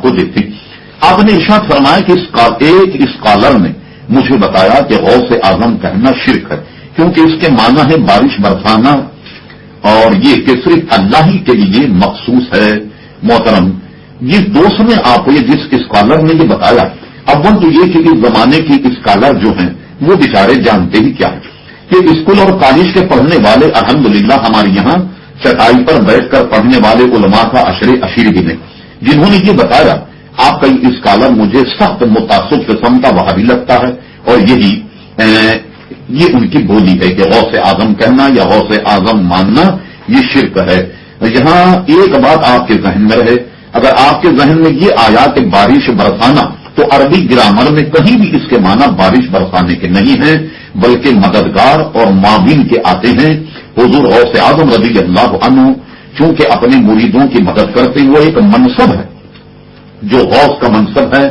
کو دیکھیں. آپ نے ارشاد فرمایا کہ ایک اسکالر نے مجھے بتایا کہ غوث اعظم کہنا شرک ہے کیونکہ اس کے معنی ہے بارش برسانا اور یہ کہ صرف اللہ ہی کے لیے مخصوص ہے. محترم، جس دوست نے آپ کو جس اسکالر نے یہ بتایا، اول تو یہ کہ اس زمانے کی اسکالر جو ہیں وہ بیچارے جانتے ہی کیا ہے کہ اسکول اور کالج کے پڑھنے والے الحمدللہ ہمارے یہاں چٹائی پر بیٹھ کر پڑھنے والے علماء کا اشیر بھی نہیں. جنہوں نے یہ بتایا آپ کا یہ اسکالر مجھے سخت متعصب قسم کا وہابی لگتا ہے اور یہ ان کی بولی ہے کہ غوث اعظم کہنا یا غوث اعظم ماننا یہ شرک ہے. یہاں ایک بات آپ کے ذہن میں رہے، اگر آپ کے ذہن میں یہ آیا کہ بارش برسانا، تو عربی گرامر میں کہیں بھی اس کے معنی بارش برسانے کے نہیں ہیں بلکہ مددگار اور معاون کے آتے ہیں. حضور غوث اعظم رضی اللہ عنہ چونکہ اپنے مریدوں کی مدد کرتے وہ ایک منصب ہے جو غوث کا منصب ہے.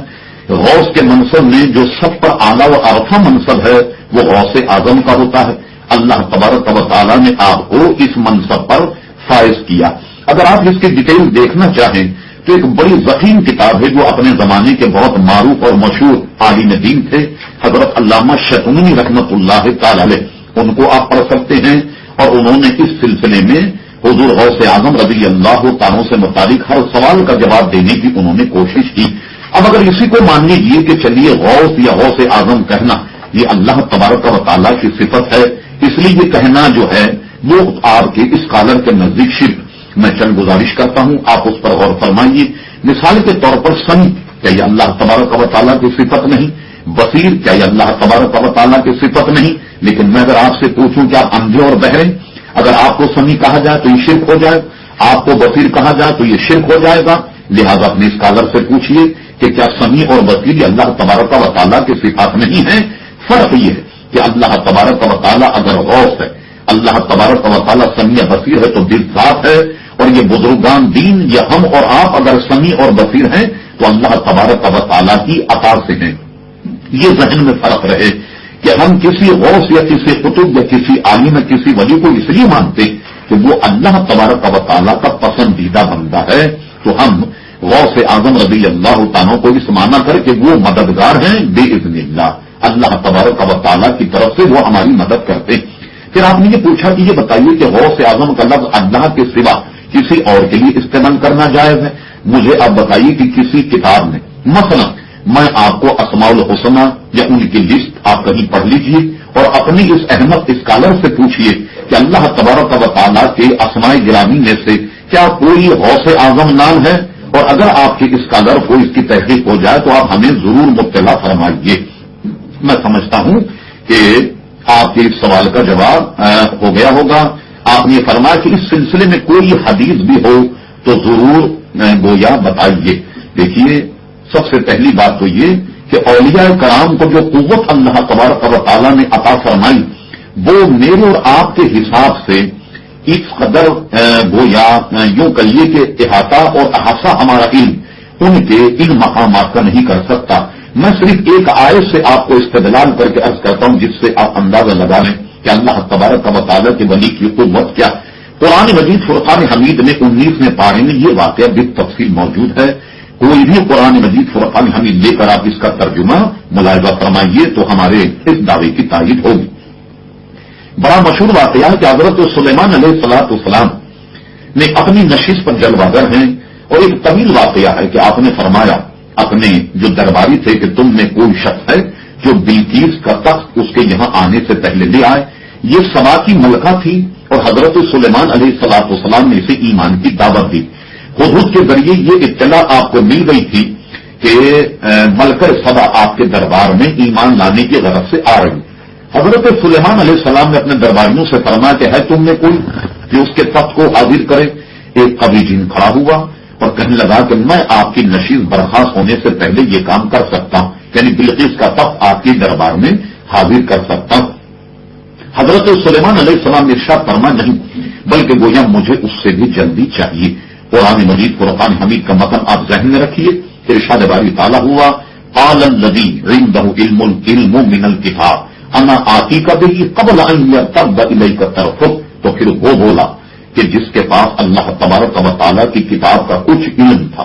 غوث کے منصب میں جو سب پر اعلیٰ و ارفع منصب ہے وہ غوث اعظم کا ہوتا ہے. اللہ تبارک و تعالیٰ نے آپ کو اس منصب پر فائز کیا. اگر آپ اس کی ڈیٹیل دیکھنا چاہیں تو ایک بڑی ضخیم کتاب ہے جو اپنے زمانے کے بہت معروف اور مشہور عالم دین تھے حضرت علامہ شتونی رحمۃ اللہ تعالی علیہ، ان کو آپ پڑھ سکتے ہیں. اور انہوں نے اس سلسلے میں حضور غوث اعظم رضی اللہ تعالیٰ سے متعلق ہر سوال کا جواب دینے کی انہوں نے کوشش کی. اب اگر اسی کو مان لیجیے کہ چلیے غوث یا غوث اعظم کہنا یہ اللہ تبارک و تعالیٰ کی صفت ہے، اس لیے یہ کہنا جو ہے وہ آپ کے اسکالر کے نزدیک شرک. میں چند گزارش کرتا ہوں، آپ اس پر غور فرمائیے. مثال کے طور پر سمیع، کیا یہ اللہ تبارک و تعالیٰ کی صفت نہیں؟ بصیر، کیا یہ اللہ تبارک و تعالیٰ کی صفت نہیں؟ لیکن میں اگر آپ سے پوچھوں کہ آپ اندھے اور بہرے، اگر آپ کو سمیع کہا جائے تو یہ شرک ہو جائے، آپ کو بصیر کہا جائے تو یہ شرک ہو جائے گا. لہذا اپنے اسکالر سے پوچھیے کہ کیا سمیع اور بصیر یہ اللہ تبارک و تعالیٰ کی صفات نہیں ہیں؟ فرق یہ ہے کہ اللہ تبارک و تعالیٰ اگر غوث ہے، اللہ تبارک و تعالیٰ سمیع بصیر ہے تو بالذات ہے. اور یہ بزرگان دین یا ہم اور آپ اگر سمیع اور بصیر ہیں تو اللہ تبارک و تعالیٰ کی عطا سے ہیں. یہ ذہن میں فرق رہے کہ ہم کسی غوث یا کسی قطب یا کسی عالم یا کسی ولی کو اس لیے مانتے کہ وہ اللہ تبارک و تعالیٰ کا پسندیدہ بندہ ہے، تو ہم غوث اعظم رضی اللہ تعالیٰ کو اس معنی کر کہ وہ مددگار ہیں باذن اللہ، اللہ تبارک و تعالیٰ کی طرف سے وہ ہماری مدد کرتے. پھر آپ نے یہ پوچھا کہ یہ بتائیے کہ غوث اعظم کا لفظ اللہ کے سوا کسی اور کے لیے استعمال کرنا جائز ہے؟ مجھے آپ بتائیے کہ کسی کتاب میں مثلا میں آپ کو اسماء الحسنہ یا ان کی لسٹ آپ کہیں پڑھ لیجئے اور اپنی اس احمد اسکالر سے پوچھیے کہ اللہ تبارک و تعالیٰ کے اسماء گرامی میں سے کیا کوئی غوث اعظم نام ہے؟ اور اگر آپ کے اسکالر کو اس کی تحقیق ہو جائے تو آپ ہمیں ضرور مطلع فرمائیے. میں سمجھتا ہوں کہ آپ کے اس سوال کا جواب ہو گیا ہوگا. آپ نے فرمایا کہ اس سلسلے میں کوئی حدیث بھی ہو تو ضرور گویا بتائیے. دیکھیے، سب سے پہلی بات تو یہ کہ اولیاء کرام کو جو قوت اللہ تبارک و تعالیٰ نے عطا فرمائی وہ میرے اور آپ کے حساب سے اس قدر گویا یوں کہیے کہ احاطہ اور احاطہ ہمارا علم ان کے ان مقامات کا نہیں کر سکتا. میں صرف ایک آیت سے آپ کو استدلال کر کے عرض کرتا ہوں جس سے آپ اندازہ لگا لیں کہ اللہ تبارک و تعالیٰ کے ولی کی قوت کیا. قرآن مجید فرقان حمید میں 19ویں پارے میں یہ واقعہ بالتفصیل موجود ہے. کوئی بھی قرآن مجید فرقان حمید لے کر آپ اس کا ترجمہ ملاحظہ فرمائیے تو ہمارے اس دعوے کی تائید ہوگی. بڑا مشہور واقعہ ہے کہ حضرت سلیمان علیہ الصلوۃ والسلام نے اپنی نشست پر جلوہ گر ہیں اور ایک طویل واقعہ ہے کہ آپ نے فرمایا اپنے جو درباری تھے کہ تم میں کوئی شخص ہے جو بلقیس کا تخت اس کے یہاں آنے سے پہلے لے آئے. یہ سبا کی ملکہ تھی اور حضرت سلیمان علیہ الصلوۃ والسلام نے اسے ایمان کی دعوت دی. حضور کے ذریعے یہ اطلاع آپ کو مل گئی تھی کہ ملکہ سبا آپ کے دربار میں ایمان لانے کی غرض سے آ رہی. حضرت سلیمان علیہ السلام نے اپنے درباریوں سے فرمایا کہ ہے تم میں کوئی کہ اس کے تخت کو حاضر کرے. ایک قوی جن کھڑا ہوا اور کہنے لگا کہ میں آپ کی نشست برخاست ہونے سے پہلے یہ کام کر سکتا ہوں، یعنی بلقیس کا تخت آپ کے دربار میں حاضر کر سکتا ہوں. حضرت سلیمان علیہ السلام نے ارشاد فرمایا نہیں بلکہ گویا مجھے اس سے بھی جلدی چاہیے. قرآن مجید فرقان حمید کا متن آپ ذہن میں رکھیے. ارشاد باری تعالیٰ ہوا قال الذی عنده علم من الکتاب انا آتی کا بھی قبل ان یرتد الیک طرفک. تو پھر وہ بولا کہ جس کے پاس اللہ تبارک و تعالیٰ کی کتاب کا کچھ علم تھا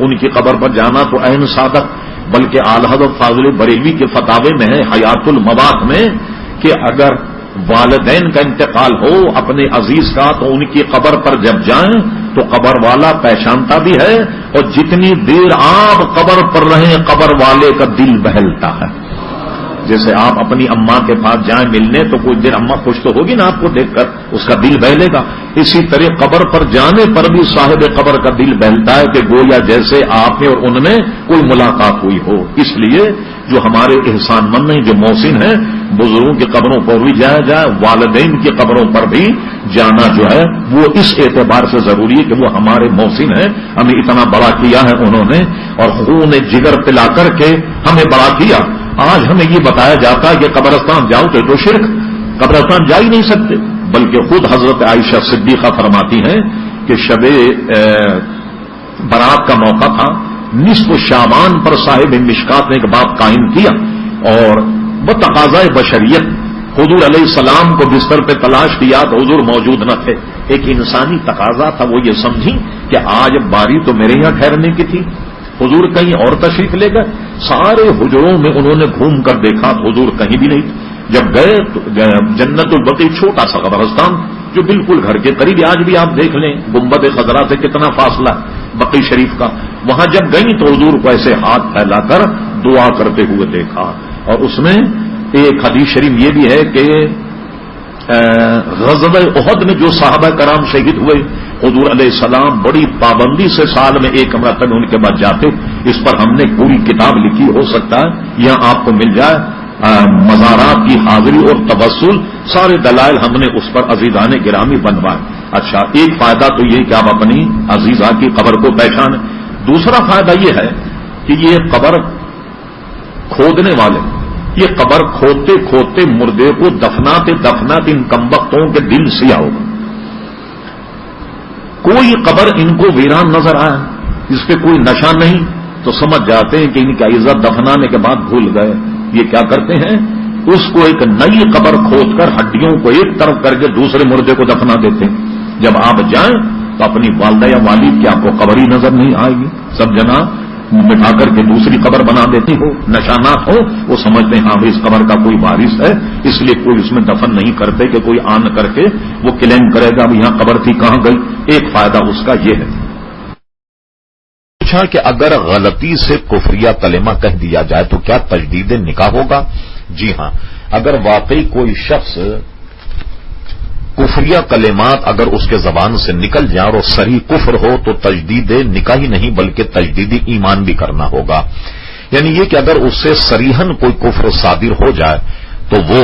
ان کی قبر پر جانا تو عین صادق، بلکہ اعلی حضرت فاضل بریلوی کے فتاوے میں ہے حیات المواد میں کہ اگر والدین کا انتقال ہو اپنے عزیز کا تو ان کی قبر پر جب جائیں تو قبر والا پہچانتا بھی ہے، اور جتنی دیر آپ قبر پر رہیں قبر والے کا دل بہلتا ہے۔ جیسے آپ اپنی اماں کے پاس جائیں ملنے تو کچھ دیر اماں خوش تو ہوگی نا آپ کو دیکھ کر، اس کا دل بہلے گا۔ اسی طرح قبر پر جانے پر بھی صاحب قبر کا دل بہلتا ہے کہ گویا جیسے آپ میں اور ان میں کوئی ملاقات ہوئی ہو۔ اس لیے جو ہمارے احسان مند ہیں، جو محسن ہیں، بزرگوں کی قبروں پر بھی جایا جائے، والدین کی قبروں پر بھی جانا جو ہے وہ اس اعتبار سے ضروری ہے کہ وہ ہمارے محسن ہیں، ہمیں اتنا بڑا کیا ہے انہوں نے، اور خون جگر پلا کر کے ہمیں بڑا کیا۔ آج ہمیں یہ بتایا جاتا ہے کہ قبرستان جاؤ تو شرک، قبرستان جا ہی نہیں سکتے، بلکہ خود حضرت عائشہ صدیقہ فرماتی ہیں کہ شب برات کا موقع تھا، نصف شعبان پر صاحب مشکات نے ایک بات قائم کیا، اور وہ تقاضۂ بشریت، حضور علیہ السلام کو بستر پہ تلاش کیا تو حضور موجود نہ تھے۔ ایک انسانی تقاضا تھا، وہ یہ سمجھی کہ آج باری تو میرے یہاں ٹھہرنے کی تھی، حضور کہیں اور تشریف لے گئے۔ سارے حجروں میں انہوں نے گھوم کر دیکھا، حضور کہیں بھی نہیں۔ جب گئے تو جنت البقیع چھوٹا سا قبرستان جو بالکل گھر کے قریب، آج بھی آپ دیکھ لیں گنبد خضرا سے کتنا فاصلہ بقیع شریف کا، وہاں جب گئیں تو حضور کو ایسے ہاتھ پھیلا کر دعا کرتے ہوئے دیکھا۔ اور اس میں ایک حدیث شریف یہ بھی ہے کہ غزوہ احد میں جو صحابہ کرام شہید ہوئے، حضور علیہ السلام بڑی پابندی سے سال میں ایک مرتبہ ان کے بعد جاتے۔ اس پر ہم نے پوری کتاب لکھی، ہو سکتا ہے یہاں آپ کو مل جائے، مزارات کی حاضری اور تبسل، سارے دلائل ہم نے اس پر عزیزان گرامی بنوائے۔ اچھا، ایک فائدہ تو یہ کہ آپ اپنی عزیزہ کی قبر کو پہچانیں۔ دوسرا فائدہ یہ ہے کہ یہ قبر کھودنے والے، یہ قبر کھودتے کھودتے مردے کو دفناتے دفناتے ان کمبختوں کے دل سیاہ ہوگا۔ کوئی قبر ان کو ویران نظر آیا، اس پہ کوئی نشہ نہیں، تو سمجھ جاتے ہیں کہ ان کی عزت دفنانے کے بعد بھول گئے۔ یہ کیا کرتے ہیں، اس کو ایک نئی قبر کھود کر ہڈیوں کو ایک طرف کر کے دوسرے مردے کو دفنا دیتے ہیں۔ جب آپ جائیں تو اپنی والدہ یا والد کی آپ کو قبر ہی نظر نہیں آئے گی، سب جنا بٹھا کر کے دوسری قبر بنا دیتی ہو، نشانات ہو، وہ سمجھتے ہیں ہاں بھائی اس قبر کا کوئی وارث ہے، اس لیے کوئی اس میں دفن نہیں کرتے کہ کوئی آن کر کے وہ کلیم کرے گا یہاں قبر تھی کہاں گئی۔ ایک فائدہ اس کا یہ ہے۔ پوچھا کہ اگر غلطی سے کفریہ کلمہ کہہ دیا جائے تو کیا تجدید نکاح ہوگا؟ جی ہاں، اگر واقعی کوئی شخص کفریہ کلمات اگر اس کے زبان سے نکل جائیں اور صریح کفر ہو تو تجدید نکاح ہی نہیں بلکہ تجدید ایمان بھی کرنا ہوگا۔ یعنی یہ کہ اگر اس سے صریحاً کوئی کفر صادر ہو جائے تو وہ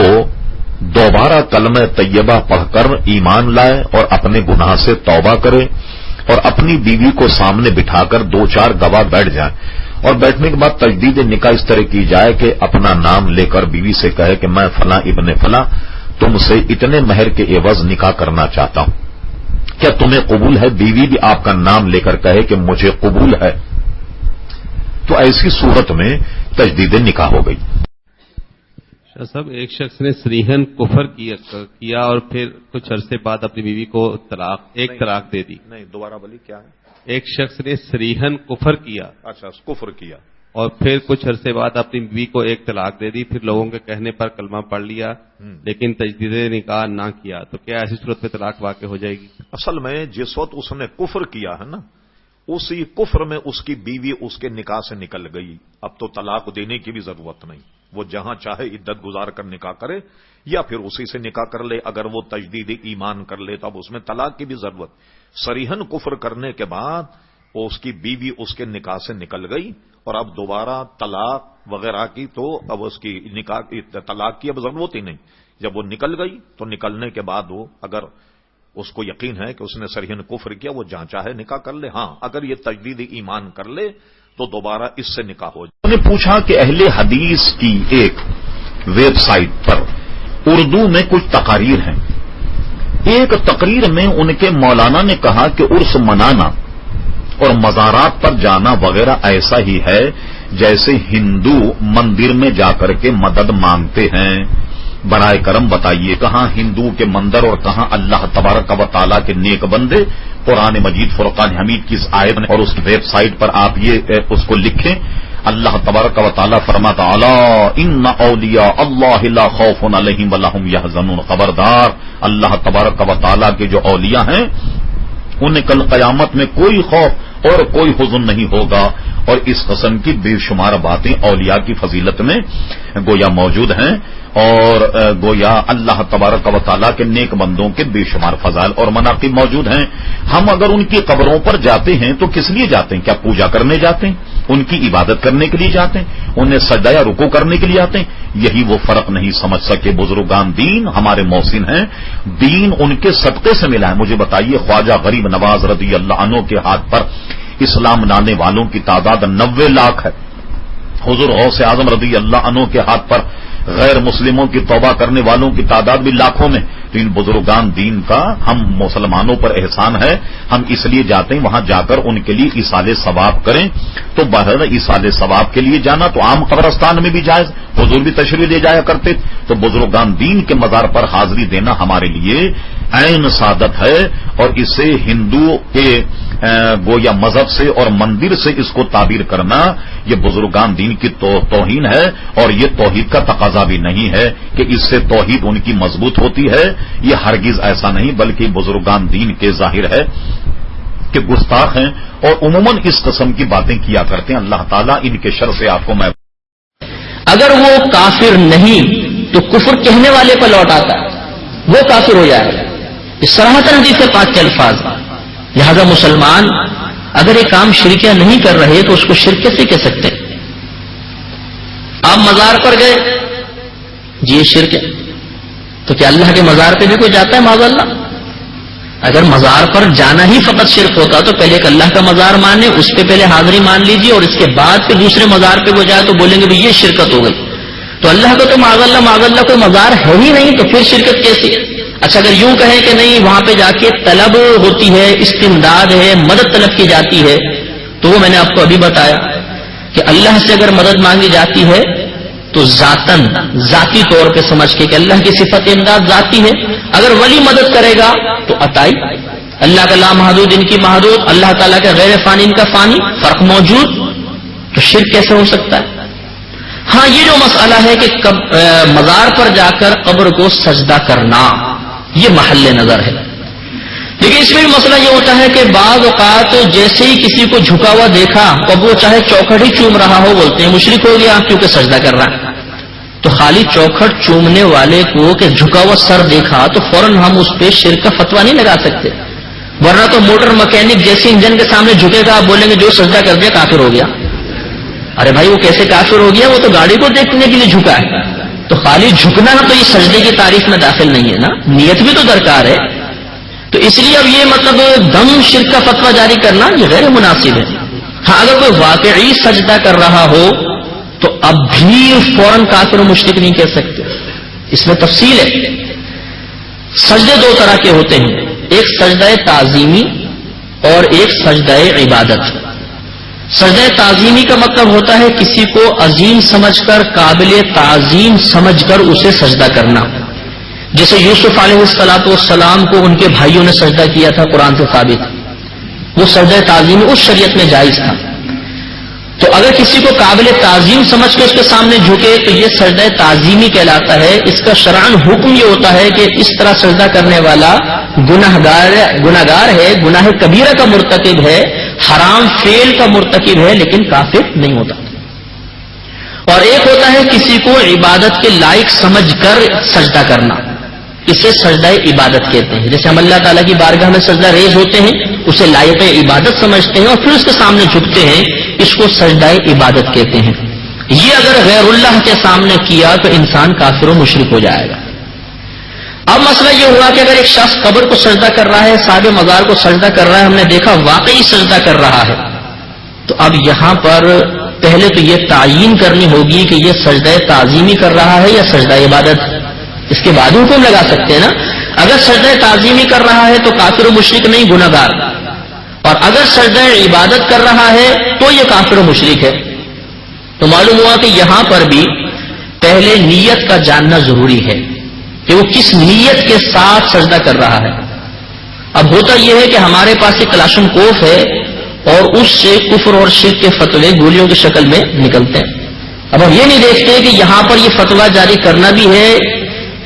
دوبارہ کلمہ طیبہ پڑھ کر ایمان لائے اور اپنے گناہ سے توبہ کرے، اور اپنی بیوی کو سامنے بٹھا کر 2-4 گواہ بیٹھ جائیں، اور بیٹھنے کے بعد تجدید نکاح اس طرح کی جائے کہ اپنا نام لے کر بیوی سے کہے کہ میں فلاں ابن فلاں تم سے اتنے مہر کے عوض نکاح کرنا چاہتا ہوں، کیا تمہیں قبول ہے؟ بیوی بھی آپ کا نام لے کر کہے کہ مجھے قبول ہے، تو ایسی صورت میں تجدید نکاح ہو گئی۔ شاہ صاحب، ایک شخص نے صریحاً کفر کیا اور پھر کچھ عرصے بعد اپنی بیوی کو ایک طلاق دے دی۔ نہیں، دوبارہ بولی کیا ہے؟ ایک شخص نے صریحاً کفر کیا، اچھا، کفر کیا اور پھر کچھ عرصے بعد اپنی بیوی کو ایک طلاق دے دی، پھر لوگوں کے کہنے پر کلمہ پڑھ لیا لیکن تجدید نکاح نہ کیا، تو کیا ایسی صورت میں طلاق واقع ہو جائے گی؟ اصل میں جس وقت اس نے کفر کیا ہے نا، اسی کفر میں اس کی بیوی اس کے نکاح سے نکل گئی، اب تو طلاق دینے کی بھی ضرورت نہیں، وہ جہاں چاہے عدت گزار کر نکاح کرے یا پھر اسی سے نکاح کر لے۔ اگر وہ تجدید ایمان کر لے تو اب اس میں طلاق کی بھی ضرورت۔ صریحاً کفر کرنے کے بعد وہ اس کی بیوی اس کے نکاح سے نکل گئی اور اب دوبارہ طلاق وغیرہ کی تو اب اس کی نکاح طلاق کی اب ضرورت ہی نہیں۔ جب وہ نکل گئی تو نکلنے کے بعد وہ اگر اس کو یقین ہے کہ اس نے صریحاً کفر کیا، وہ جہاں چاہے نکاح کر لے۔ ہاں، اگر یہ تجدید ایمان کر لے تو دوبارہ اس سے نکاح ہو جائے۔ انہوں نے پوچھا کہ اہل حدیث کی ایک ویب سائٹ پر اردو میں کچھ تقاریر ہیں۔ ایک تقریر میں ان کے مولانا نے کہا کہ عرس منانا اور مزارات پر جانا وغیرہ ایسا ہی ہے جیسے ہندو مندر میں جا کر کے مدد مانگتے ہیں، برائے کرم بتائیے کہاں ہندو کے مندر اور کہاں اللہ تبارک و تعالیٰ کے نیک بندے؟ قرآن مجید فرقان حمید کی اس آیت اور اس کی ویب سائٹ پر آپ یہ اس کو لکھیں. اللہ تبارک و تعالیٰ فرماتا الا ان اولیاء اللہ لا خوف علیہم ولا هم یحزنون. خبردار، اللہ تبارک و تعالیٰ کے جو اولیاء ہیں انہیں کل قیامت میں کوئی خوف اور کوئی حزن نہیں ہوگا. اور اس قسم کی بے شمار باتیں اولیاء کی فضیلت میں گویا موجود ہیں اور گویا اللہ تبارک و تعالیٰ کے نیک بندوں کے بے شمار فضائل اور مناقب موجود ہیں. ہم اگر ان کی قبروں پر جاتے ہیں تو کس لیے جاتے ہیں؟ کیا پوجا کرنے جاتے ہیں؟ ان کی عبادت کرنے کے لیے جاتے ہیں؟ انہیں سجدہ یا رکوع کرنے کے لیے جاتے ہیں؟ یہی وہ فرق نہیں سمجھ سکے بزرگان دین ہمارے محسن ہیں. دین ان کے صدقے سے ملا ہے. مجھے بتائیے خواجہ غریب نواز رضی اللہ عنہ کے ہاتھ پر اسلام لانے والوں کی تعداد 90 لاکھ ہے. حضور غوث اعظم رضی اللہ عنہ کے ہاتھ پر غیر مسلموں کی توبہ کرنے والوں کی تعداد بھی لاکھوں میں. تو ان بزرگان دین کا ہم مسلمانوں پر احسان ہے. ہم اس لیے جاتے ہیں وہاں جا کر ان کے لیے ایصال ثواب کریں. تو بہر ایصال ثواب کے لیے جانا تو عام قبرستان میں بھی جائز، حضور بھی تشریف لے جایا کرتے. تو بزرگان دین کے مزار پر حاضری دینا ہمارے لیے عین سعادت ہے. اور اسے ہندو کے گویا مذہب سے اور مندر سے اس کو تعبیر کرنا یہ بزرگان دین کی توہین ہے. اور یہ توحید کا تقاضا بھی نہیں ہے کہ اس سے توحید ان کی مضبوط ہوتی ہے. یہ ہرگز ایسا نہیں، بلکہ بزرگان دین کے ظاہر ہے کہ گستاخ ہیں اور عموماً اس قسم کی باتیں کیا کرتے ہیں. اللہ تعالیٰ ان کے شر سے آپ کو میں اگر وہ کافر نہیں تو کفر کہنے والے پر لوٹ آتا ہے، وہ کافر ہو جائے گا. اس صراحتاً حدیث پاک کے الفاظ. لہذا مسلمان اگر یہ کام شرکیہ نہیں کر رہے تو اس کو شرک کیسے کہہ سکتے ہیں؟ آپ مزار پر گئے، جی شرک ہے. تو کیا اللہ کے مزار پہ بھی کوئی جاتا ہے معاذ اللہ؟ اگر مزار پر جانا ہی فقط شرک ہوتا تو پہلے ایک اللہ کا مزار مانے، اس پہ پہلے حاضری مان لیجیے اور اس کے بعد پھر دوسرے مزار پہ وہ جائے تو بولیں گے یہ شرکت ہو گئی. تو اللہ کا تو معاذ اللہ کوئی مزار ہے ہی نہیں، تو پھر شرکت کیسی؟ اچھا اگر یوں کہیں کہ نہیں وہاں پہ جا کے طلب ہوتی ہے، استمداد ہے، مدد طلب کی جاتی ہے، تو وہ میں نے آپ کو ابھی بتایا کہ اللہ سے اگر مدد مانگی جاتی ہے تو ذاتی طور پہ سمجھ کے کہ اللہ کی صفت امداد ذاتی ہے. اگر ولی مدد کرے گا تو عطائی، اللہ کا لا محدود ان کی محدود، اللہ تعالیٰ کا غیر فانی ان کا فانی، فرق موجود. تو شرک کیسے ہو سکتا ہے؟ ہاں یہ جو مسئلہ ہے کہ مزار پر جا کر قبر کو سجدہ کرنا یہ محل نظر ہے. لیکن اس میں بھی مسئلہ یہ ہوتا ہے کہ بعض اوقات جیسے ہی کسی کو جھکا ہوا دیکھا اب وہ چاہے چوکھٹ ہی چوم رہا ہو، بولتے ہیں مشرک ہو گیا کیونکہ سجدہ کر رہا ہے. تو خالی چوکھٹ چومنے والے کو کہ جھکا ہوا سر دیکھا تو فوراً ہم اس پہ شرک کا فتویٰ نہیں لگا سکتے. ورنہ تو موٹر مکینک جیسے انجن کے سامنے جھکے گا آپ بولیں گے جو سجدہ کر دیا کافر ہو گیا. ارے بھائی وہ کیسے کافر ہو گیا؟ وہ تو گاڑی کو دیکھنے کے لیے جھکا ہے. تو خالی جھکنا تو یہ سجدے کی تعریف میں داخل نہیں ہے نا، نیت بھی تو درکار ہے. تو اس لیے اب یہ مطلب دم شرک کا فتویٰ جاری کرنا یہ غیر مناسب ہے. ہاں اگر کوئی واقعی سجدہ کر رہا ہو تو اب بھی فوراً کافر و مشرک نہیں کہہ سکتے. اس میں تفصیل ہے. سجدے دو طرح کے ہوتے ہیں، ایک سجدہ تعظیمی اور ایک سجدہ عبادت. سجدہ تعظیمی کا مطلب ہوتا ہے کسی کو عظیم سمجھ کر، قابل تعظیم سمجھ کر اسے سجدہ کرنا. جیسے یوسف علیہ السلام کو ان کے بھائیوں نے سجدہ کیا تھا، قرآن سے ثابت. وہ سجدہ تعظیمی اس شریعت میں جائز تھا. تو اگر کسی کو قابل تعظیم سمجھ کے اس کے سامنے جھکے تو یہ سجدہ تعظیمی کہلاتا ہے. اس کا شرعاً حکم یہ ہوتا ہے کہ اس طرح سجدہ کرنے والا گناہگار ہے، گناہ کبیرہ کا مرتکب ہے، حرام فعل کا مرتکب ہے، لیکن کافر نہیں ہوتا. اور ایک ہوتا ہے کسی کو عبادت کے لائق سمجھ کر سجدہ کرنا، اسے سجدہ عبادت کہتے ہیں. جیسے ہم اللہ تعالیٰ کی بارگاہ میں سجدہ ریز ہوتے ہیں، اسے لائق عبادت سمجھتے ہیں اور پھر اس کے سامنے جھکتے ہیں، اس کو سجدہ عبادت کہتے ہیں. یہ اگر غیر اللہ کے سامنے کیا تو انسان کافر و مشرک ہو جائے گا. اب مسئلہ یہ ہوا کہ اگر ایک شخص قبر کو سجدہ کر رہا ہے، صاحب مزار کو سجدہ کر رہا ہے، ہم نے دیکھا واقعی سجدہ کر رہا ہے، تو اب یہاں پر پہلے تو یہ تعیین کرنی ہوگی کہ یہ سجدہ تعظیمی کر رہا ہے یا سجدہ عبادت. اس کے بعد حکم لگا سکتے ہیں نا. اگر سجدہ تعظیمی کر رہا ہے تو کافر و مشرک نہیں، گناہگار. اور اگر سجدہ عبادت کر رہا ہے تو یہ کافر و مشرک ہے. تو معلوم ہوا کہ یہاں پر بھی پہلے نیت کا جاننا ضروری ہے. کہ وہ کس نیت کے ساتھ سجدہ کر رہا ہے. اب ہوتا یہ ہے کہ ہمارے پاس ایک کلاشن کوف ہے اور اس سے کفر اور شرک کے فتوے گولیوں کی شکل میں نکلتے ہیں. اب ہم یہ نہیں دیکھتے کہ یہاں پر یہ فتویٰ جاری کرنا بھی ہے,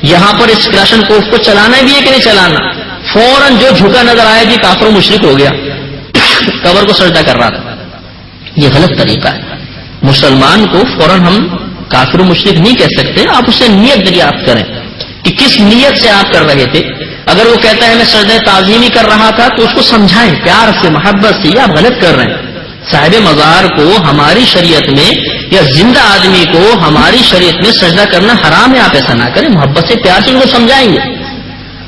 یہاں پر اس کلاشن کوف کو چلانا بھی ہے کہ نہیں چلانا. فوراً جو جھکا نظر آیا کہ کافر و مشرک ہو گیا, قبر کو سجدہ کر رہا تھا. یہ غلط طریقہ ہے. مسلمان کو فوراً ہم کافر و مشرک نہیں کہہ سکتے. آپ اسے نیت دریافت کریں کہ کس نیت سے آپ کر رہے تھے. اگر وہ کہتا ہے میں سجدہ تعظیمی کر رہا تھا تو اس کو سمجھائیں پیار سے, محبت سے. آپ غلط کر رہے ہیں. صاحب مزار کو ہماری شریعت میں یا زندہ آدمی کو ہماری شریعت میں سجدہ کرنا حرام ہے. آپ ایسا نہ کریں, محبت سے پیار سے ان کو سمجھائیں گے.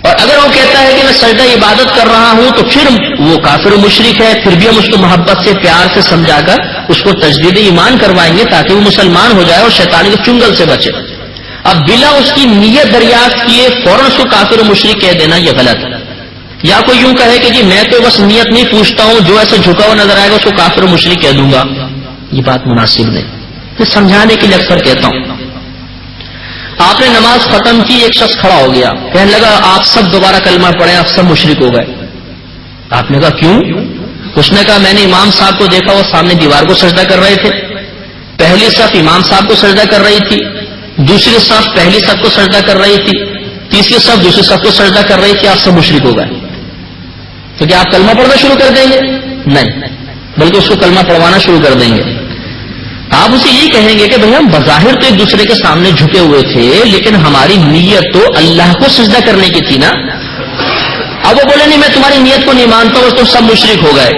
اور اگر وہ کہتا ہے کہ میں سجدہ عبادت کر رہا ہوں تو پھر وہ کافر و مشرک ہے, پھر بھی ہم اس کو محبت سے پیار سے سمجھا کر اس کو تجدید ایمان کروائیں گے تاکہ وہ مسلمان ہو جائے اور شیطانی کے چنگل سے بچے. اب بلا اس کی نیت دریافت کیے فوراً اس کو کافر و مشرک کہہ دینا یہ غلط ہے. یا کوئی یوں کہے کہ جی میں تو بس نیت نہیں پوچھتا ہوں, جو ایسے جھکا ہوا نظر آئے گا اس کو کافر و مشرک کہہ دوں گا, یہ بات مناسب نہیں. میں سمجھانے کے لیے اکثر کہتا ہوں. آپ نے نماز ختم کی, ایک شخص کھڑا ہو گیا, کہنے لگا آپ سب دوبارہ کلمہ پڑھیں, آپ سب مشرک ہو گئے. آپ نے کہا کیوں؟ اس نے کہا میں نے امام صاحب کو دیکھا وہ سامنے دیوار کو سجدہ کر رہے تھے. پہلی صف امام صاحب کو سجدہ کر رہی تھی, دوسری صف پہلی صف کو سجدہ کر رہی تھی, تیسری صف دوسری صف کو سجدہ کر رہی تھی. آپ سب مشرک ہو گئے. تو کیا آپ کلمہ پڑھنا شروع کر دیں گے؟ نہیں, بلکہ اس کو کلمہ پڑھوانا شروع کر دیں گے. آپ اسے یہی کہیں گے کہ بھئی ہم بظاہر تو ایک دوسرے کے سامنے جھکے ہوئے تھے, لیکن ہماری نیت تو اللہ کو سجدہ کرنے کی تھی نا. اب وہ بولے نہیں میں تمہاری نیت کو نہیں مانتا ہوں, تم سب مشرک ہو گئے.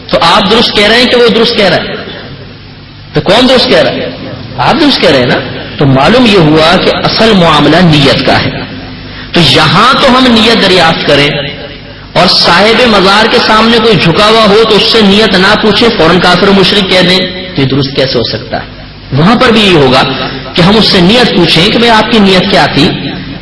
تو آپ درست کہہ رہے ہیں کہ وہ درست کہہ رہا ہے؟ تو کون درست کہہ رہا ہے؟ آپ درست کہہ رہے ہیں نا. تو معلوم یہ ہوا کہ اصل معاملہ نیت کا ہے. تو یہاں تو ہم نیت دریافت کریں, اور صاحب مزار کے سامنے کوئی جھکا ہوا ہو تو اس سے نیت نہ پوچھے فوراً کافر و مشرک کہہ دیں, تو یہ درست کیسے ہو سکتا ہے؟ وہاں پر بھی یہ ہوگا کہ ہم اس سے نیت پوچھیں کہ بھئی آپ کی نیت کیا تھی.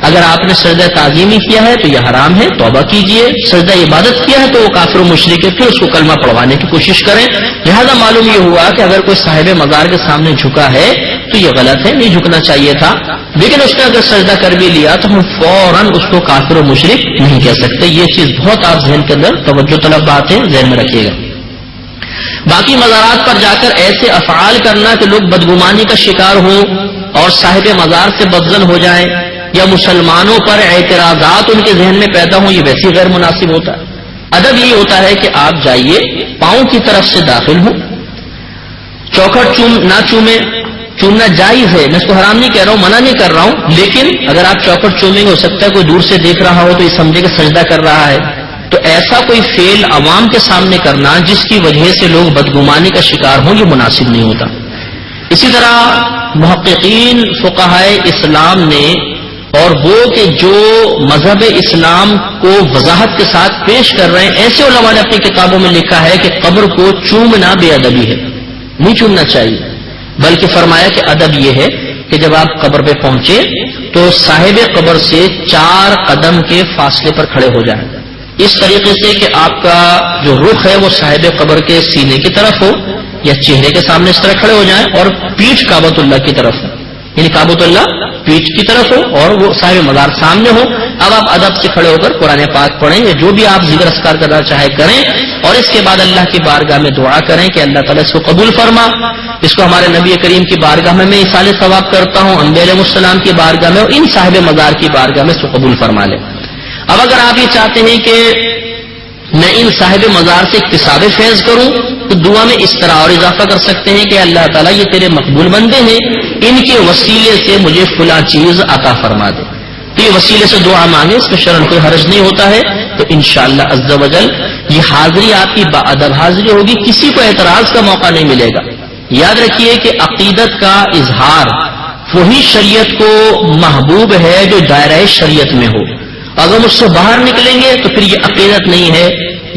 اگر آپ نے سجدہ تعظیمی کیا ہے تو یہ حرام ہے, توبہ کیجئے. سجدہ عبادت کیا ہے تو وہ کافر و مشرک ہے, پھر اس کو کلمہ پڑھوانے کی کوشش کریں. لہذا معلوم یہ ہوا کہ اگر کوئی صاحب مزار کے سامنے جھکا ہے تو یہ غلط ہے, نہیں جھکنا چاہیے تھا. لیکن اس نے اگر سجدہ کر بھی لیا تو ہم فوراً اس کو کافر و مشرک نہیں کہہ سکتے. یہ چیز بہت آپ ذہن کے اندر توجہ طلب بات ہے, ذہن میں رکھیے گا. باقی مزارات پر جا کر ایسے افعال کرنا کہ لوگ بدگمانی کا شکار ہوں اور صاحب مزار سے بدظن ہو جائیں, یا مسلمانوں پر اعتراضات ان کے ذہن میں پیدا ہوں, یہ ویسے غیر مناسب ہوتا ہے. ادب یہ ہوتا ہے کہ آپ جائیے, پاؤں کی طرف سے داخل ہوں, چوکھٹ نہ چومیں. چومنا جائز ہے, میں اس کو حرام نہیں کہہ رہا ہوں, منع نہیں کر رہا ہوں, لیکن اگر آپ چوکھٹ چومیں گے ہو سکتا ہے کوئی دور سے دیکھ رہا ہو تو یہ سمجھے کہ سجدہ کر رہا ہے. تو ایسا کوئی فعل عوام کے سامنے کرنا جس کی وجہ سے لوگ بدگمانی کا شکار ہوں, یہ مناسب نہیں ہوتا. اسی طرح محققین فقہائے اسلام نے, اور وہ کہ جو مذہب اسلام کو وضاحت کے ساتھ پیش کر رہے ہیں, ایسے علماء نے اپنی کتابوں میں لکھا ہے کہ قبر کو چومنا بے ادبی ہے, نہیں چومنا چاہیے. بلکہ فرمایا کہ ادب یہ ہے کہ جب آپ قبر پہ پہنچے تو صاحب قبر سے 4 قدم کے فاصلے پر کھڑے ہو جائیں, اس طریقے سے کہ آپ کا جو رخ ہے وہ صاحب قبر کے سینے کی طرف ہو یا چہرے کے سامنے اس طرح کھڑے ہو جائیں, اور پیٹھ کعبۃ اللہ کی طرف ہو, یعنی کعبۃ اللہ پیٹھ کی طرف ہو اور وہ صاحب مزار سامنے ہو. اب آپ ادب سے کھڑے ہو کر قرآن پاک پڑھیں, یا جو بھی آپ ذکر اذکار کرنا چاہے کریں, اور اس کے بعد اللہ کی بارگاہ میں دعا کریں کہ اللہ تعالیٰ اس کو قبول فرما. اس کو ہمارے نبی کریم کی بارگاہ میں ایصال ثواب کرتا ہوں, انبیاء علیہ السلام کی بارگاہ میں اور ان صاحب مزار کی بارگاہ میں اس کو قبول فرما لیں. اب اگر آپ یہ چاہتے ہیں کہ میں ان صاحب مزار سے اکتساب فیض کروں تو دعا میں اس طرح اور اضافہ کر سکتے ہیں کہ اللہ تعالیٰ یہ تیرے مقبول بندے ہیں, ان کے وسیلے سے مجھے فلاں چیز عطا فرما دے. تو یہ وسیلے سے دعا مانگے, اس میں شرعاً کوئی حرج نہیں ہوتا ہے. تو انشاءاللہ عز و جل یہ حاضری آپ کی باادب حاضری ہوگی, کسی کو اعتراض کا موقع نہیں ملے گا. یاد رکھیے کہ عقیدت کا اظہار وہی شریعت کو محبوب ہے جو دائرہ شریعت میں ہو. اگر مجھ سے باہر نکلیں گے تو پھر یہ عقیدت نہیں ہے,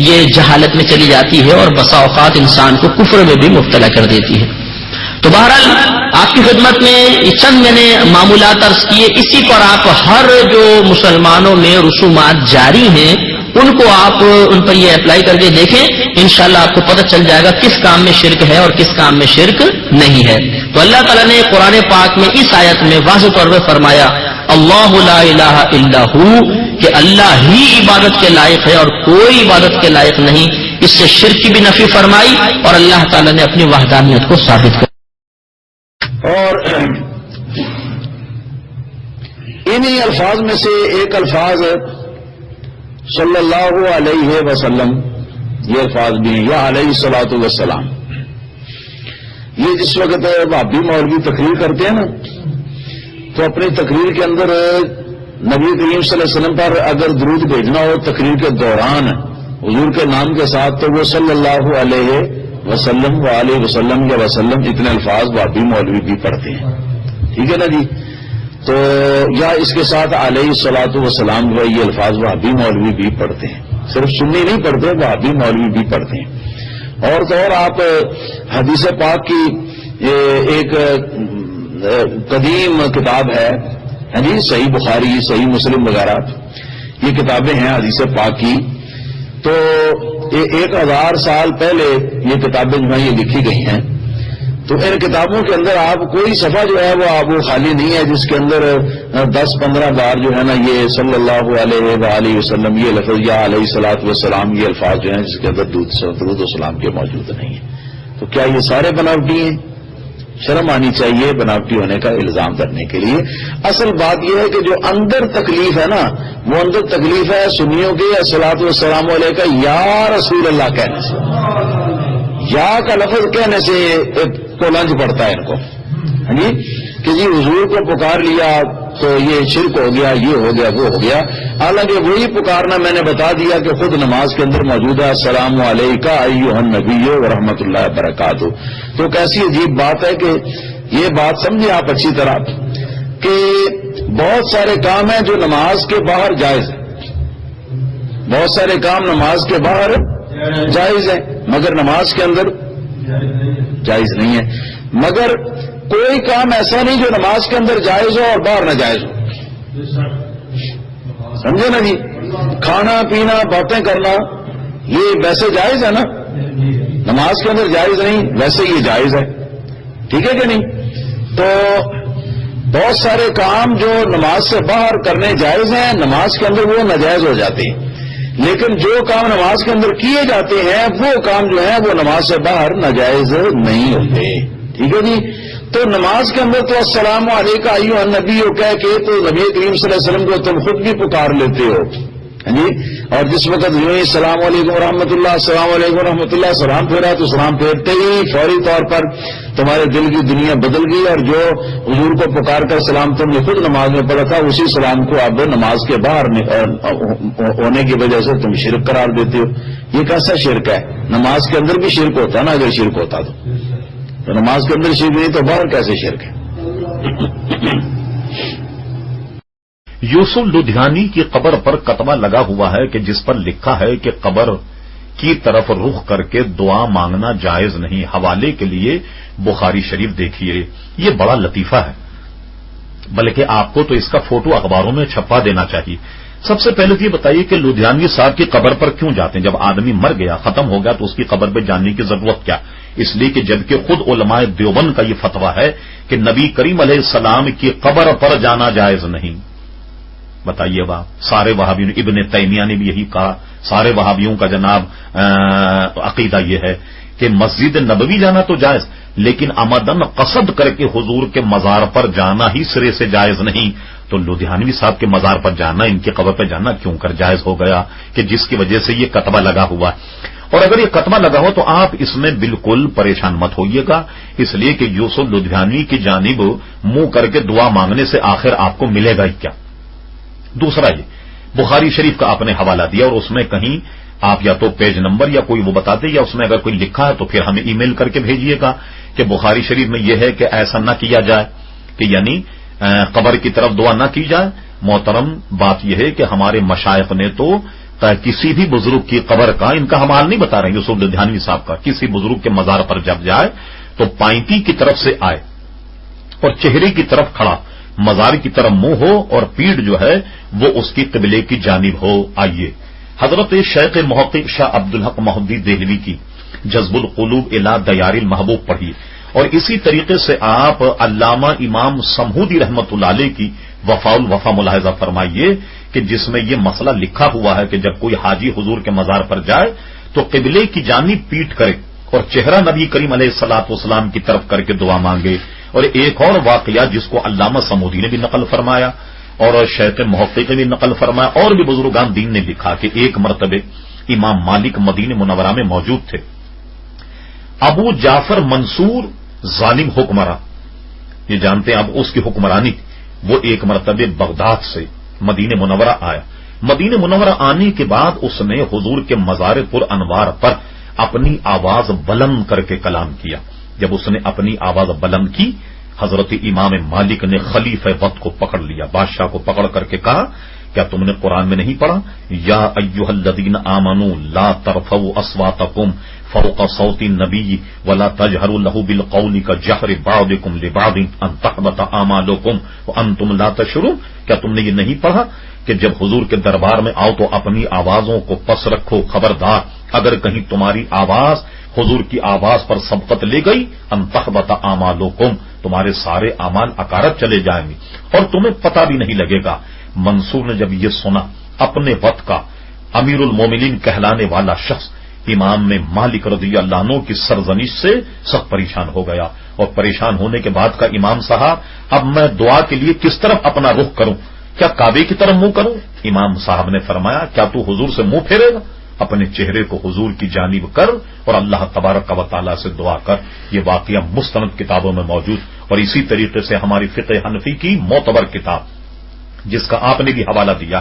یہ جہالت میں چلی جاتی ہے اور بسا اوقات انسان کو کفر میں بھی مبتلا کر دیتی ہے. تو بہرحال آپ کی خدمت میں چند میں نے معمولات عرض کیے, اسی پر آپ ہر جو مسلمانوں میں رسومات جاری ہیں ان کو آپ ان پر یہ اپلائی کر کے دیکھیں, انشاءاللہ آپ کو پتہ چل جائے گا کس کام میں شرک ہے اور کس کام میں شرک نہیں ہے. تو اللہ تعالیٰ نے قرآن پاک میں اس آیت میں واضح طور پہ فرمایا اللہ لا الہ الا ہو، کہ اللہ ہی عبادت کے لائق ہے اور کوئی عبادت کے لائق نہیں، اس سے شرک کی بھی نفی فرمائی اور اللہ تعالیٰ نے اپنی وحدانیت کو ثابت کر. اور انہی الفاظ میں سے ایک الفاظ صلی اللہ علیہ وسلم، یہ الفاظ بھی ہیں، یا علیہ الصلوۃ والسلام. یہ جس وقت بھابی مولوی تقریر کرتے ہیں نا، تو اپنی تقریر کے اندر نبی کریم صلی اللہ علیہ وسلم پر اگر درود بھیجنا ہو تقریر کے دوران حضور کے نام کے ساتھ، تو وہ صلی اللہ علیہ وسلم وآلہ وسلم یا وسلم اتنے الفاظ بھابی مولوی بھی پڑھتے ہیں. ٹھیک ہے نا جی؟ تو یا اس کے ساتھ علیہ الصلوۃ والسلام جو ہے یہ الفاظ وہابی مولوی بھی پڑھتے ہیں، صرف سنی نہیں پڑھتے، وہابی مولوی بھی پڑھتے ہیں. اور تو اور آپ حدیث پاک کی ایک قدیم کتاب ہے جی، صحیح بخاری، صحیح مسلم وغیرہ، یہ کتابیں ہیں حدیث پاک کی. تو 1000 سال پہلے یہ کتابیں جو ہیں یہ لکھی گئی ہیں. تو ان کتابوں کے اندر آپ کوئی صفحہ جو ہے وہ خالی نہیں ہے جس کے اندر 10-15 بار جو ہے نا یہ صلی اللہ علیہ وآلہ وسلم یہ لفظ یا علیہ الصلوۃ والسلام یہ الفاظ جو ہیں جس کے اندر درود و سلام کے موجود نہیں ہیں. تو کیا یہ سارے بناوٹی ہیں؟ شرم آنی چاہیے بناوٹی ہونے کا الزام کرنے کے لیے. اصل بات یہ ہے کہ جو اندر تکلیف ہے نا، وہ اندر تکلیف ہے سنیوں کی الصلوۃ والسلام علیہ کا یا رسول اللہ کہنے سے. یا کا لفظ کہنے سے کو لنج پڑتا ہے ان کو جی، کہ جی حضور کو پکار لیا تو یہ شرک ہو گیا، یہ ہو گیا، وہ ہو گیا. حالانکہ وہی پکارنا میں نے بتا دیا کہ خود نماز کے اندر موجود ہے، السلام علیکہ ایھا النبی ورحمۃ اللہ وبرکاتہ. تو کیسی عجیب بات ہے کہ یہ بات سمجھیں آپ اچھی طرح کہ بہت سارے کام ہیں جو نماز کے باہر جائز ہیں، بہت سارے کام نماز کے باہر جائز ہیں مگر نماز کے اندر جائز نہیں ہے. مگر کوئی کام ایسا نہیں جو نماز کے اندر جائز ہو اور باہر نہ جائز ہو. سمجھے نا جی؟ کھانا پینا باتیں کرنا یہ ویسے جائز ہے نا، نماز کے اندر جائز نہیں، ویسے یہ جائز ہے. ٹھیک ہے کہ نہیں؟ تو بہت سارے کام جو نماز سے باہر کرنے جائز ہیں نماز کے اندر وہ ناجائز ہو جاتے ہیں. لیکن جو کام نماز کے اندر کیے جاتے ہیں وہ کام جو ہیں وہ نماز سے باہر ناجائز نہیں ہوتے. ٹھیک ہے جی؟ تو نماز کے اندر تو السلام علیکہ ایھا النبی کہہ کے تو نبی کریم صلی اللہ علیہ وسلم کو تم خود بھی پکار لیتے ہو جی. اور جس وقت یوں ہی السلام علیکم ورحمۃ اللہ، السلام علیکم ورحمۃ اللہ سلام پھیرا تو سلام پھیرتے ہی فوری طور پر تمہارے دل کی دنیا بدل گئی، اور جو حضور کو پکار کر سلام تم نے خود نماز میں پڑھا تھا اسی سلام کو اب نماز کے باہر ہونے کی وجہ سے تم شرک قرار دیتے ہو. یہ کیسا شرک ہے؟ نماز کے اندر بھی شرک ہوتا نا، اگر شرک ہوتا تو نماز کے اندر شرک نہیں تو باہر کیسے شرک ہے؟ یوسف لدھیانی کی قبر پر کتبہ لگا ہوا ہے کہ جس پر لکھا ہے کہ قبر کی طرف رخ کر کے دعا مانگنا جائز نہیں. حوالے کے لیے بخاری شریف دیکھیے. یہ بڑا لطیفہ ہے، بلکہ آپ کو تو اس کا فوٹو اخباروں میں چھپا دینا چاہیے. سب سے پہلے یہ بتائیے کہ لدھیانی صاحب کی قبر پر کیوں جاتے ہیں؟ جب آدمی مر گیا ختم ہو گیا تو اس کی قبر پہ جانے کی ضرورت کیا؟ اس لیے کہ جبکہ خود علماء دیوبند کا یہ فتویٰ ہے کہ نبی کریم علیہ السلام کی قبر پر جانا جائز نہیں. بتائیے اب سارے وہابیوں، ابن تیمیہ نے بھی یہی کہا، سارے وہابیوں کا جناب عقیدہ یہ ہے کہ مسجد نبوی جانا تو جائز، لیکن عمدن قصد کر کے حضور کے مزار پر جانا ہی سرے سے جائز نہیں. تو لدھیانوی صاحب کے مزار پر جانا، ان کی قبر پہ جانا کیوں کر جائز ہو گیا کہ جس کی وجہ سے یہ کتبہ لگا ہوا ہے. اور اگر یہ کتبہ لگا ہو تو آپ اس میں بالکل پریشان مت ہوئیے گا، اس لیے کہ یوسف لدھیانوی کی جانب منہ کر کے دعا مانگنے سے آخر آپ کو ملے گا ہی کیا. دوسرا یہ بخاری شریف کا آپ نے حوالہ دیا اور اس میں کہیں آپ یا تو پیج نمبر یا کوئی وہ بتاتے یا اس میں اگر کوئی لکھا ہے تو پھر ہمیں ای میل کر کے بھیجیے گا کہ بخاری شریف میں یہ ہے کہ ایسا نہ کیا جائے، کہ یعنی قبر کی طرف دعا نہ کی جائے. محترم بات یہ ہے کہ ہمارے مشائخ نے تو کسی بھی بزرگ کی قبر کا، ان کا ہم حال نہیں بتا رہے یوسف لدھیانوی صاحب کا، کسی بزرگ کے مزار پر جب جائے تو پائنتی کی طرف سے آئے اور چہرے کی طرف کھڑا، مزار کی طرف منہ ہو اور پیٹھ جو ہے وہ اس کی قبلے کی جانب ہو. آئیے حضرت شیخ محقق شاہ عبدالحق محدی دہلوی کی جذب القلوب الی دیار المحبوب پڑھی، اور اسی طریقے سے آپ علامہ امام سمہودی رحمت اللہ علیہ کی وفا الوفا ملاحظہ فرمائیے کہ جس میں یہ مسئلہ لکھا ہوا ہے کہ جب کوئی حاجی حضور کے مزار پر جائے تو قبلے کی جانب پیٹ کرے اور چہرہ نبی کریم علیہ الصلوۃ والسلام کی طرف کر کے دعا مانگے. اور ایک اور واقعہ جس کو علامہ سمودی نے بھی نقل فرمایا اور شیخ محقق نے بھی نقل فرمایا اور بھی بزرگان دین نے لکھا کہ ایک مرتبہ امام مالک مدینہ منورہ میں موجود تھے. ابو جعفر منصور ظالم حکمراں، یہ جانتے ہیں اب اس کی حکمرانی، وہ ایک مرتبہ بغداد سے مدینہ منورہ آیا. مدینہ منورہ آنے کے بعد اس نے حضور کے مزار پر انوار پر اپنی آواز بلند کر کے کلام کیا. جب اس نے اپنی آواز بلند کی، حضرت امام مالک نے خلیفہ وقت کو پکڑ لیا، بادشاہ کو پکڑ کر کے کہا کیا تم نے قرآن میں نہیں پڑھا یا ایھا الذین آمنوا لا ترفعوا اصواتکم فوق صوت النبی ولا تجهروا له بالقول كجهر بعضکم لبعض ان تحبط اعمالکم وانتم لا تشعرون. کیا تم نے یہ نہیں پڑھا کہ جب حضور کے دربار میں آؤ تو اپنی آوازوں کو پس رکھو، خبردار اگر کہیں تمہاری آواز حضور کی آواز پر سبقت لے گئی ان تحبط اعمالکم، تمہارے سارے اعمال اکارت چلے جائیں گے اور تمہیں پتہ بھی نہیں لگے گا. منصور نے جب یہ سنا اپنے وقت کا امیر المومنین کہلانے والا شخص امام میں مالک رضی اللہ عنہ کی سرزنش سے سخت پریشان ہو گیا. اور پریشان ہونے کے بعد کا امام صاحب اب میں دعا کے لیے کس طرف اپنا رخ کروں، کیا کعبے کی طرف منہ کروں؟ امام صاحب نے فرمایا کیا تو حضور سے منہ پھیرے گا؟ اپنے چہرے کو حضور کی جانب کر اور اللہ تبارک و تعالیٰ سے دعا کر. یہ واقعہ مستند کتابوں میں موجود اور اسی طریقے سے ہماری فقہ حنفی کی معتبر کتاب جس کا آپ نے بھی حوالہ دیا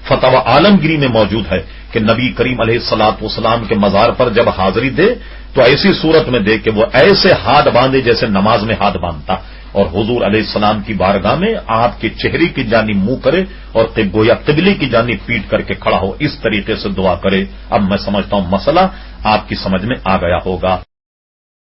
فتاوی عالمگیری میں موجود ہے کہ نبی کریم علیہ الصلوۃ والسلام کے مزار پر جب حاضری دے تو ایسی صورت میں دے کہ وہ ایسے ہاتھ باندھے جیسے نماز میں ہاتھ باندھتا اور حضور علیہ السلام کی بارگاہ میں آپ کے چہرے کی جانب منہ کرے اور گویا قبلے کی جانب پیٹ کر کے کھڑا ہو، اس طریقے سے دعا کرے. اب میں سمجھتا ہوں مسئلہ آپ کی سمجھ میں آ گیا ہوگا.